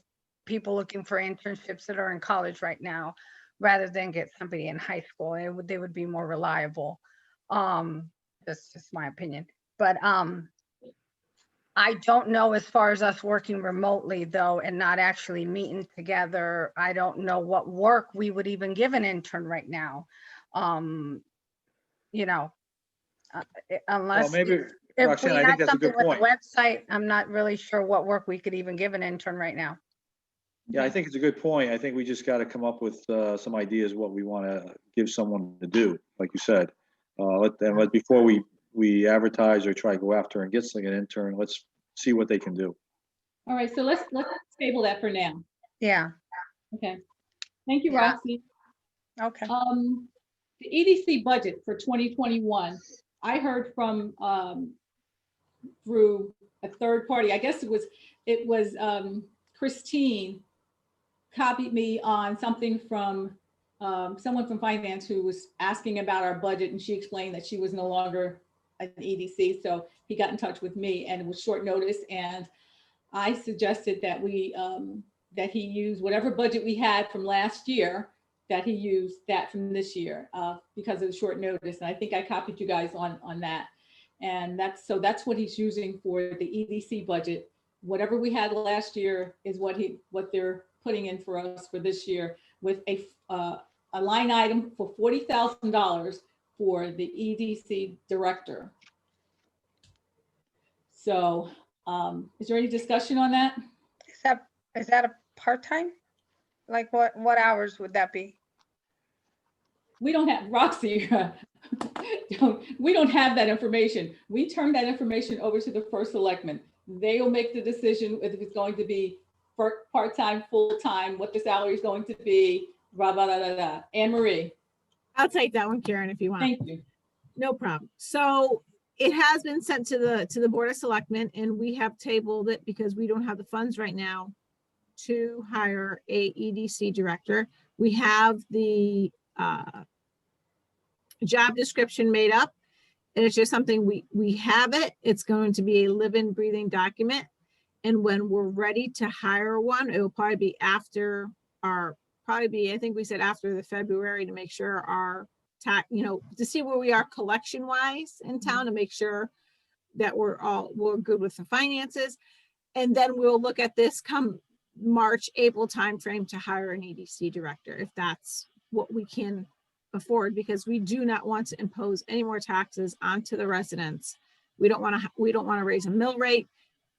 people looking for internships that are in college right now, rather than get somebody in high school. They would be more reliable. That's just my opinion. But I don't know, as far as us working remotely though, and not actually meeting together, I don't know what work we would even give an intern right now. Unless maybe, if Roxanne, we I think had that's a something good with the point. website, I'm not really sure what work we could even give an intern right now. Yeah, I think it's a good point. I think we just got to come up with some ideas what we want to give someone to do, like you said. Before we advertise or try to go after and get an intern, let's see what they can do. All right, so let's table that for now. Yeah. Okay. Thank you, Yeah. Roxy. Okay. The EDC budget for 2021, I heard from through a third party. I guess it was Christine copied me on something from someone from finance who was asking about our budget, and she explained that she was no longer an EDC. So he got in touch with me, and it was short notice. And I suggested that that he use whatever budget we had from last year, that he used that from this year because of the short notice. And I think I copied you guys on that. And that's what he's using for the EDC budget. Whatever we had last year is what they're putting in for us for this year, with a line item for $40,000 for the EDC director. So is there any discussion on that? Is that a part-time? Like what hours would that be? We don't have, Roxy, we don't have that information. We turn that information over to the first selectman. They will make the decision if it's going to be part-time, full-time, what the salary is going to be, blah, blah, blah, blah, blah. Anne Marie. I'll take that one, Karen, if you want. Thank you. No problem. So it has been sent to the Board of Selectmen, and we have tabled it because we don't have the funds right now to hire a EDC director. We have the job description made up, and it's just something we have it. It's going to be a living, breathing document. And when we're ready to hire one, it will probably be I think we said after the February, to make sure our to see where we are collection wise in town, to make sure that we're good with the finances. And then we'll look at this come March, April timeframe to hire an EDC director, if that's what we can afford, because we do not want to impose any more taxes onto the residents. We don't want to raise a mill rate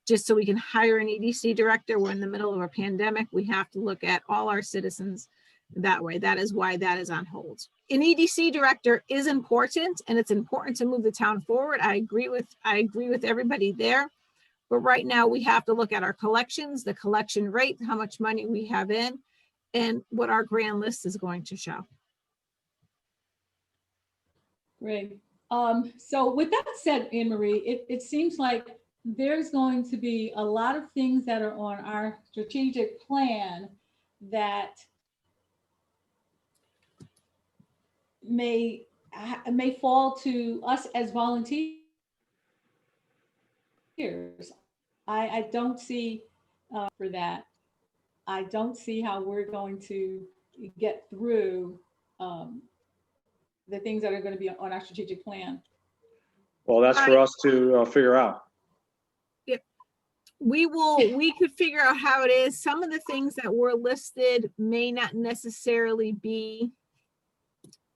just so we can hire an EDC director. We're in the middle of a pandemic. We have to look at all our citizens that way. That is why that is on hold. An EDC director is important, and it's important to move the town forward. I agree with everybody there. But right now we have to look at our collections, the collection rate, how much money we have in, and what our grand list is going to show. Great. So with that said, Anne Marie, it seems like there's going to be a lot of things that are on our strategic plan that may fall to us as volunteers. I don't see for that. I don't see how we're going to get through the things that are going to be on our strategic plan. Well, that's for us to figure out. We could figure out how it is. Some of the things that were listed may not necessarily be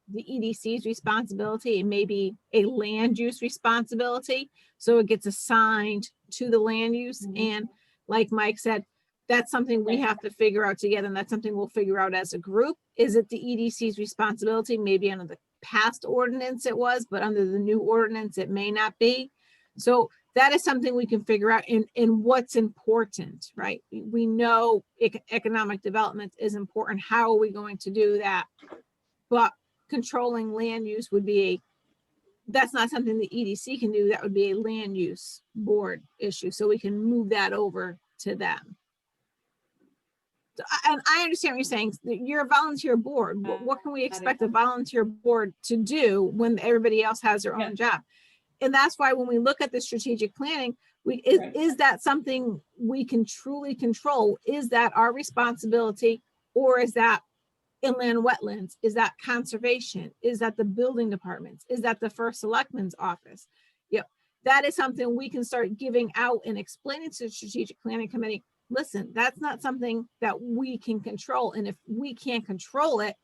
the EDC's responsibility. It may be a land use responsibility. So it gets assigned to the land use. Mhm. And like Mike said, that's something we have to figure out together. And that's something we'll figure out as a group. Is it the EDC's responsibility? Maybe under the past ordinance it was, but under the new ordinance, it may not be. So that is something we can figure out in what's important, right? We know economic development is important. How are we going to do that? But controlling land use would be that's not something the EDC can do. That would be a land use board issue. So we can move that over to them. And I understand what you're saying. You're a volunteer board. What can we expect a volunteer board to do when everybody else has their Yeah. own job? And that's why when we look at the strategic planning, Right. is that something we can truly control? Is that our responsibility, or is that inland wetlands? Is that conservation? Is that the building departments? Is that the first selectman's office? Yep. That is something we can start giving out and explaining to the strategic planning committee. Listen, that's not something that we can control. And if we can't control it,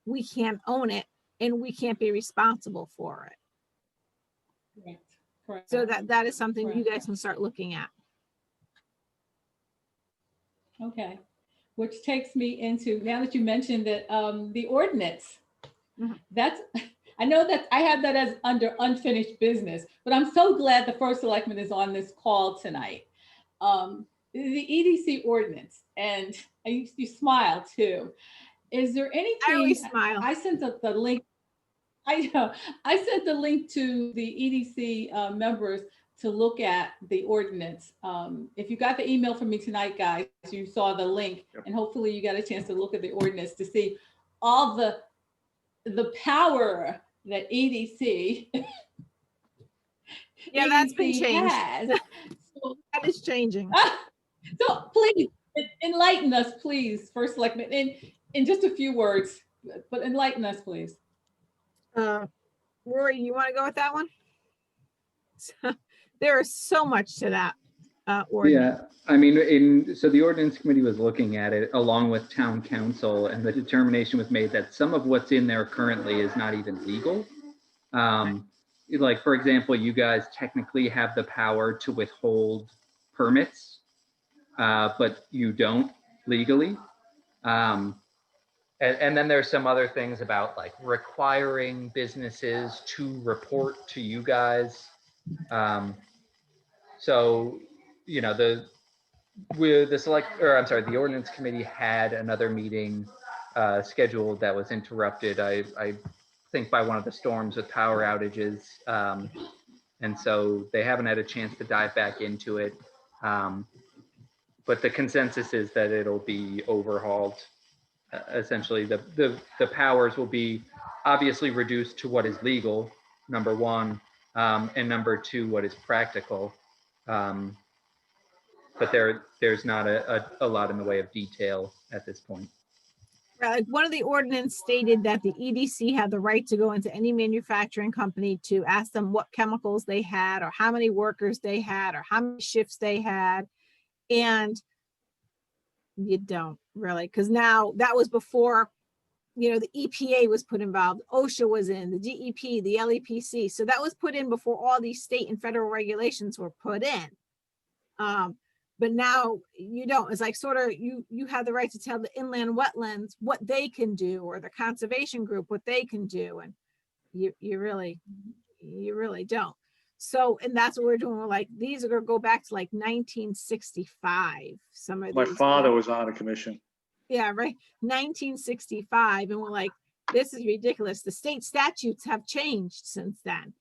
we can't own it, and we can't be responsible for it. Correct. So that is something you Correct. guys can start looking at. Okay, which takes me into, now that you mentioned that, the ordinance. Mhm. That's, I know that I have that as under unfinished business, but I'm so glad the first selectman is on this call tonight. The EDC ordinance, and you smile too. Is there anything? I always smile. I sent the link. I know. I sent the link to the EDC members to look at the ordinance. If you got the email from me tonight, guys, you saw the link, Yep. and hopefully you got a chance to look at the ordinance to see all the power that EDC Yeah, that's been EDC changed. has. So, That is changing. so please enlighten us, please, first selectman, in just a few words, but enlighten us, please. Rory, you want to go with that one? There is so much to that ordinance. Yeah, I mean, so the ordinance committee was looking at it along with town council, and the determination was made that some of what's in there currently is not even legal. Like, for example, you guys technically have the power to withhold permits, but you don't legally. And then there's some other things about like requiring businesses to report to you guys. So, you know, the ordinance committee had another meeting scheduled that was interrupted. I think by one of the storms with power outages. And so they haven't had a chance to dive back into it. But the consensus is that it'll be overhauled. Essentially, the powers will be obviously reduced to what is legal, number one, and number two, what is practical. But there's not a lot in the way of detail at this point. Like one of the ordinance stated that the EDC had the right to go into any manufacturing company to ask them what chemicals they had, or how many workers they had, or how many shifts they had. And you don't really, because now that was before, you know, the EPA was put involved, OSHA was in, the DEP, the LEPC. So that was put in before all these state and federal regulations were put in. But now you don't. It's like sort of you have the right to tell the inland wetlands what they can do, or the conservation group what they can do, and you really don't. So, and that's what we're doing. We're like, these are gonna go back to like 1965. Some of My these father was on a commission. Yeah, right. 1965, and we're like, this is ridiculous. The state statutes have changed since then.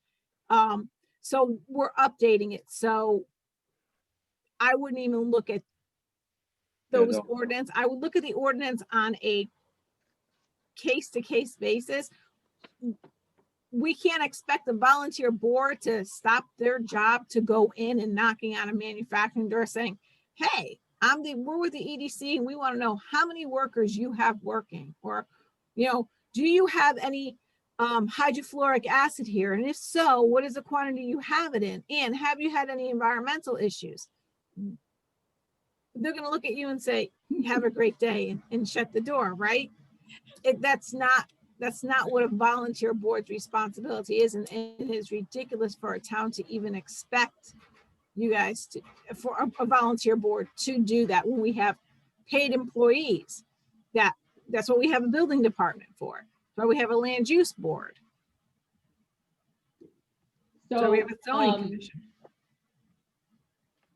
So we're updating it. So I wouldn't even look at those ordinance. I would look at the ordinance on a case-to-case basis. We can't expect a volunteer board to stop their job to go in and knocking on a manufacturing door saying, hey, we're with the EDC and we want to know how many workers you have working, or, you know, do you have any hydrofluoric acid here? And if so, what is the quantity you have it in? And have you had any environmental issues? They're going to look at you and say, have a great day, and shut the door, right? That's not what a volunteer board's responsibility is. And it is ridiculous for a town to even expect you guys for a volunteer board to do that when we have paid employees. That's what we have a building department for. That's why we have a land use board. So we have a zoning commission.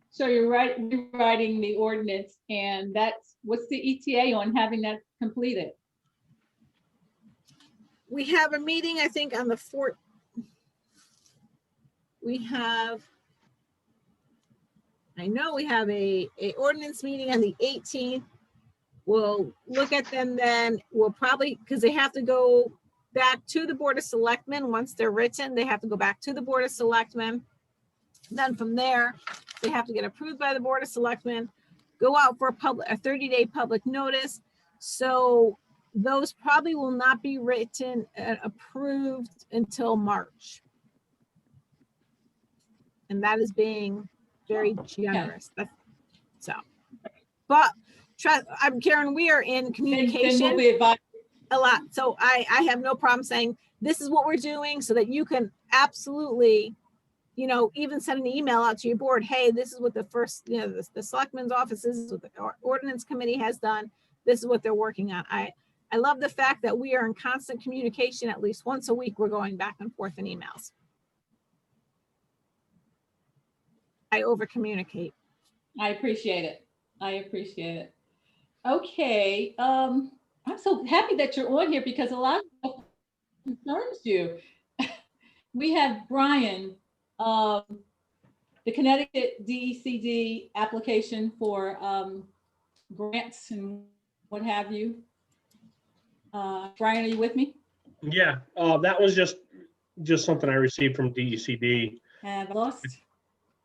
So you're rewriting the ordinance, and what's the ETA on having that completed? We have a meeting, I think, on the 4th. I know we have a ordinance meeting on the 18th. We'll look at them then. We'll probably, because they have to go back to the Board of Selectmen. Once they're written, they have to go back to the Board of Selectmen. Then from there, they have to get approved by the Board of Selectmen, go out for a 30-day public notice. So those probably will not be written and approved until March. And that is being very generous. So, but I'm Karen, we are in Then communication we'll be advised. a lot. So I have no problem saying, this is what we're doing, so that you can absolutely, you know, even send an email out to your board. Hey, this is what the first, you know, the selectmen's office, this is what the ordinance committee has done. This is what they're working on. I love the fact that we are in constant communication. At least once a week, we're going back and forth in emails. I over communicate. I appreciate it. I appreciate it. Okay, I'm so happy that you're on here because a lot of stuff concerns you. We have Brian, the Connecticut DECD application for grants and what have you. Brian, are you with me? Yeah, that was just something I received from DECD. Have I lost?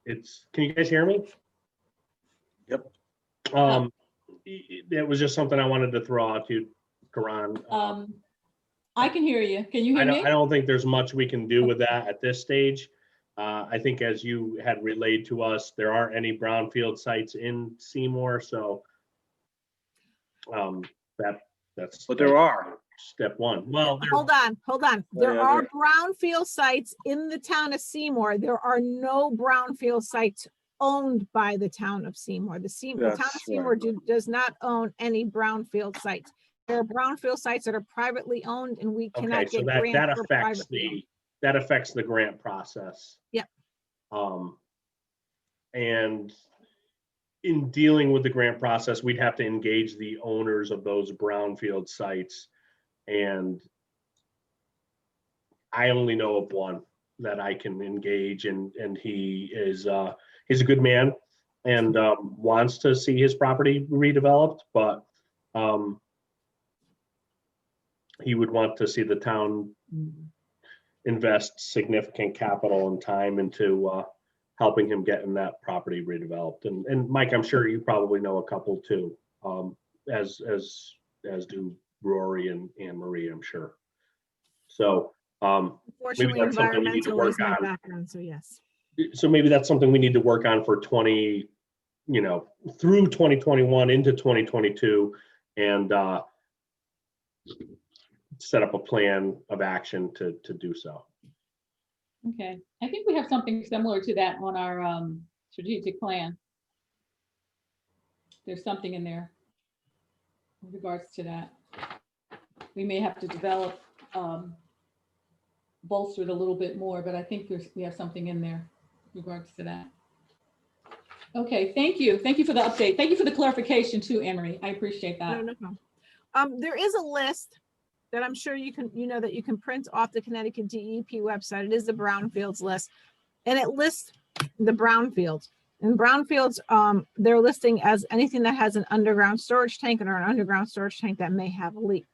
Can you guys hear me? Yep. It was just something I wanted to throw out to you, Karan. I can hear you. Can you hear me? I don't think there's much we can do with that at this stage. I think as you had relayed to us, there aren't any brownfield sites in Seymour, so that's. But there are. Step one. Well, Hold on. There yeah, are brownfield sites in the town of Seymour. There are no brownfield sites owned by the town of Seymour. The town of That's Seymour right. does not own any brownfield sites. There are brownfield sites that are privately owned, and we cannot okay, so get that grants for affects privately owned. that affects the grant process. Yep. And in dealing with the grant process, we'd have to engage the owners of those brownfield sites. And I only know of one that I can engage, and he's a good man and wants to see his property redeveloped, but he would want to see the town invest significant capital and time into helping him getting that property redeveloped. And Mike, I'm sure you probably know a couple too, as do Rory and Anne Marie, I'm sure. So maybe Fortunately, that's something we need to environmental work is my on. background, so yes. So maybe that's something we need to work on for through 2021 into 2022, and set up a plan of action to do so. Okay, I think we have something similar to that on our strategic plan. There's something in there with regards to that. We may have to develop, bolster it a little bit more, but I think we have something in there with regards to that. Okay, thank you. Thank you for the update. Thank you for the clarification too, Anne Marie. I appreciate that. No. There is a list that I'm sure you can print off the Connecticut DEP website. It is the brownfields list, and it lists the brownfields. And brownfields, they're listing as anything that has an underground storage tank or an underground storage tank that may have leaked.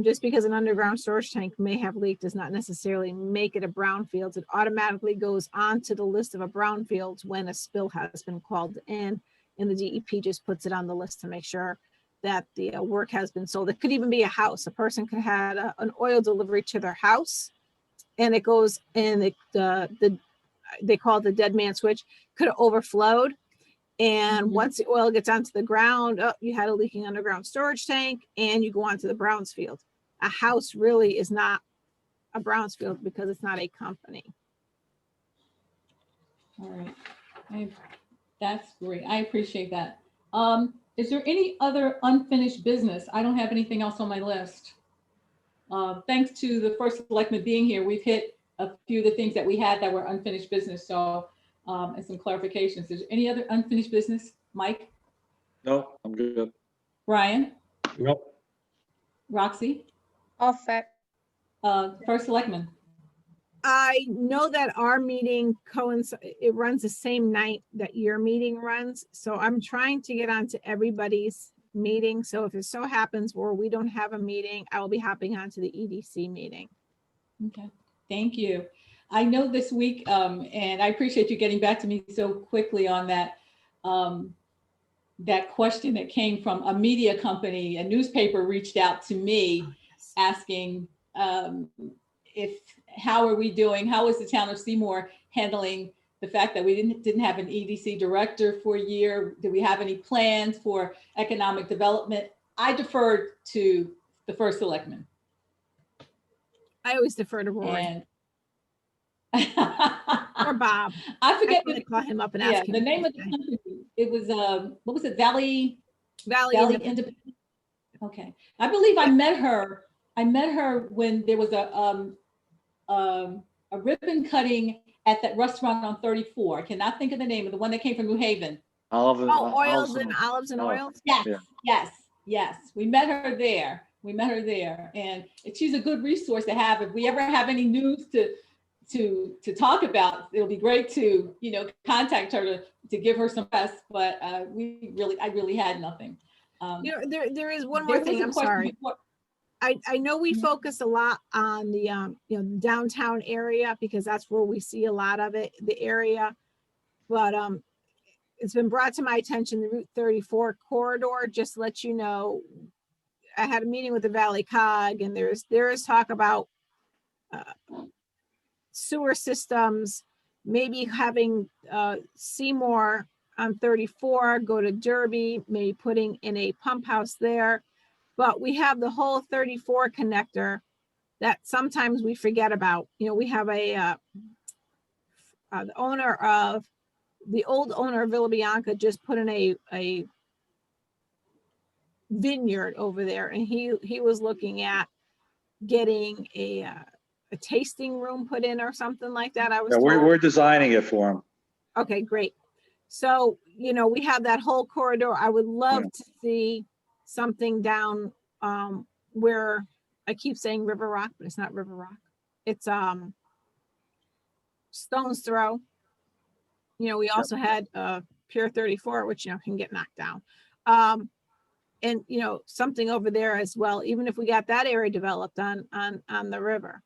Just because an underground storage tank may have leaked does not necessarily make it a brownfield. It automatically goes onto the list of a brownfield when a spill has been called in, and the DEP just puts it on the list to make sure that the work has been sold. It could even be a house. A person could have an oil delivery to their house, and it goes in they call it the dead man switch, could have overflowed. And once the oil gets onto the ground, you had a leaking underground storage tank, and you go onto the Brownsfield. A house really is not a Brownsfield because it's not a company. All right, that's great. I appreciate that. Is there any other unfinished business? I don't have anything else on my list. Thanks to the first selectman being here, we've hit a few of the things that we had that were unfinished business. So, and some clarifications. Is there any other unfinished business? Mike? No, I'm good. Brian? Nope. Roxy? All set. First selectman? I know that our meeting it runs the same night that your meeting runs. So I'm trying to get onto everybody's meeting. So if it so happens where we don't have a meeting, I will be hopping onto the EDC meeting. Okay, thank you. I know this week, and I appreciate you getting back to me so quickly on that, that question that came from a media company. A newspaper reached out to me asking how are we doing? How is the town of Seymour handling the fact that we didn't have an EDC director for a year? Do we have any plans for economic development? I deferred to the first selectman. I always defer to Rory And or Bob. I forget I call him up and yeah, ask him. the name of the company. It was what was it? Valley Independent. Okay, I believe I met her. I met her when there was a ribbon cutting at that restaurant on 34. I cannot think of the name of the one that came from New Haven. Olives and oils. Yes, Yeah. yes. We met her there. And she's a good resource to have. If we ever have any news to talk about, it'll be great to, contact her to give her some press, but I really had nothing. There is one more thing. I'm sorry. I know we focus a lot on the downtown area because that's where we see a lot of it, the area. But it's been brought to my attention, the Route 34 corridor, just to let you know, I had a meeting with the Valley COG, and there is talk about sewer systems, maybe having Seymour on 34 go to Derby, maybe putting in a pump house there. But we have the whole 34 connector that sometimes we forget about. We have the old owner of Villa Bianca just put in a vineyard over there, and he was looking at getting a tasting room put in or something like that. I was told. We're designing it for him. Okay, great. So, we have that whole corridor. I would love to see something down where I keep saying River Rock, but it's not River Rock. It's Stone's Throw. We also had Pier 34, which can get knocked down. And something over there as well, even if we got that area developed on the river.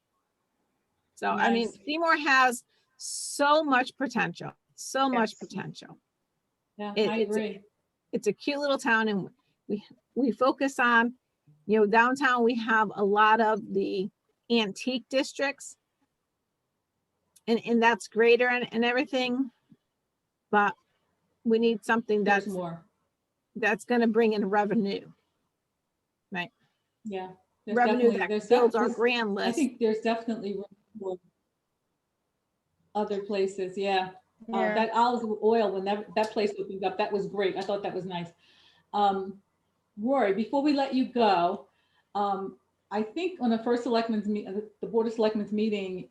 So nice. I mean, Seymour has so much potential, much potential. Yeah, I agree. It's a cute little town, and we focus on, downtown. We have a lot of the antique districts, and that's greater and everything, but we need something that's going to bring in revenue, right? Yeah, revenue that builds our grand list. I think there's definitely room for other places. Yeah. That olive oil, when that place opened up, that was great. I thought that was nice. Rory, before we let you go, I think on the first selectmen's the Board of Selectmen's meeting,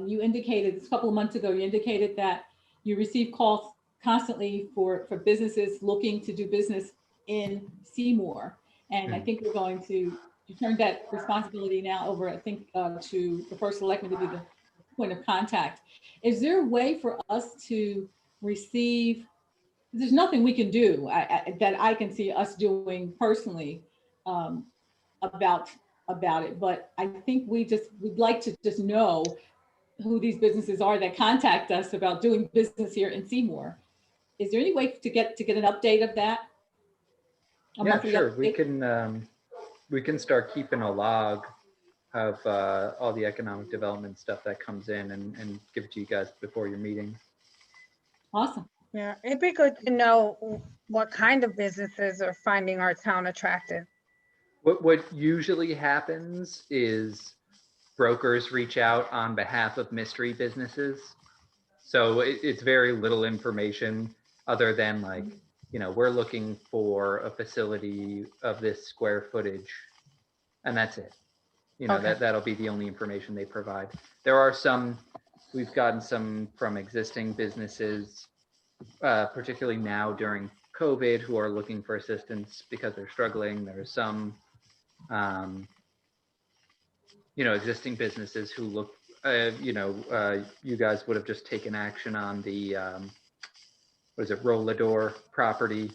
you indicated a couple of months ago, you indicated that you receive calls constantly for businesses looking to do business in Seymour. And I think we're going to turn that responsibility now over, I think, to the first selectman to be the point of contact. Is there a way for us to receive, there's nothing we can do that I can see us doing personally about it, but I think we'd like to just know who these businesses are that contact us about doing business here in Seymour. Is there any way to get an update of that? Yeah, sure. We can start keeping a log of all the economic development stuff that comes in and give it to you guys before your meeting. Awesome. Yeah, it'd be good to know what kind of businesses are finding our town attractive. What usually happens is brokers reach out on behalf of mystery businesses. So it's very little information other than like, we're looking for a facility of this square footage, and that's it. Okay. That'll be the only information they provide. There are some, we've gotten some from existing businesses, particularly now during COVID, who are looking for assistance because they're struggling. There's some, existing businesses who look, you guys would have just taken action on the, Rollador property.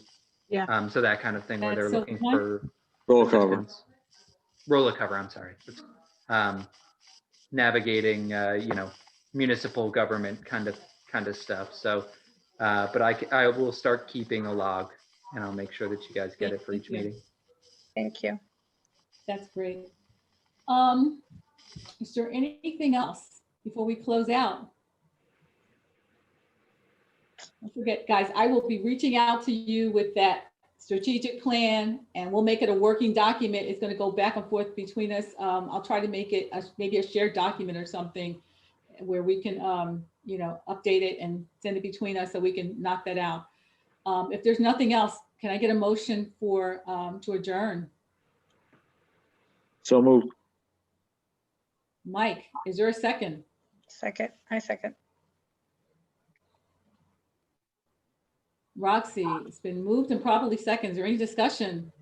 Yeah. So that kind of thing where they're That's so looking nice. for Roll cover. roller cover, I'm sorry. Navigating, municipal government kind of stuff. So, but I will start keeping a log and I'll make sure that you guys get it for each Thank you. meeting. Thank you. That's great. Is there anything else before we close out? Don't forget, guys, I will be reaching out to you with that strategic plan and we'll make it a working document. It's going to go back and forth between us. I'll try to make it maybe a shared document or something where we can, update it and send it between us so we can knock that out. If there's nothing else, can I get a motion for to adjourn? So moved. Mike, is there a second? I second. Roxy, it's been moved and properly seconded. Is there any discussion?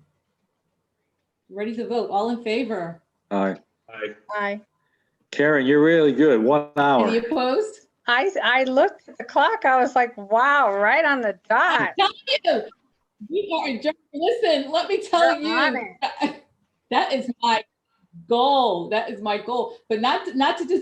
Ready to vote? All in favor? All right. Aye. Karen, you're really good. 1 hour. Any opposed? I looked at the clock. I was like, wow, right on the dot. You, we are adjourned. Listen, let me tell You're on you, that is my goal. That is my goal, but not to just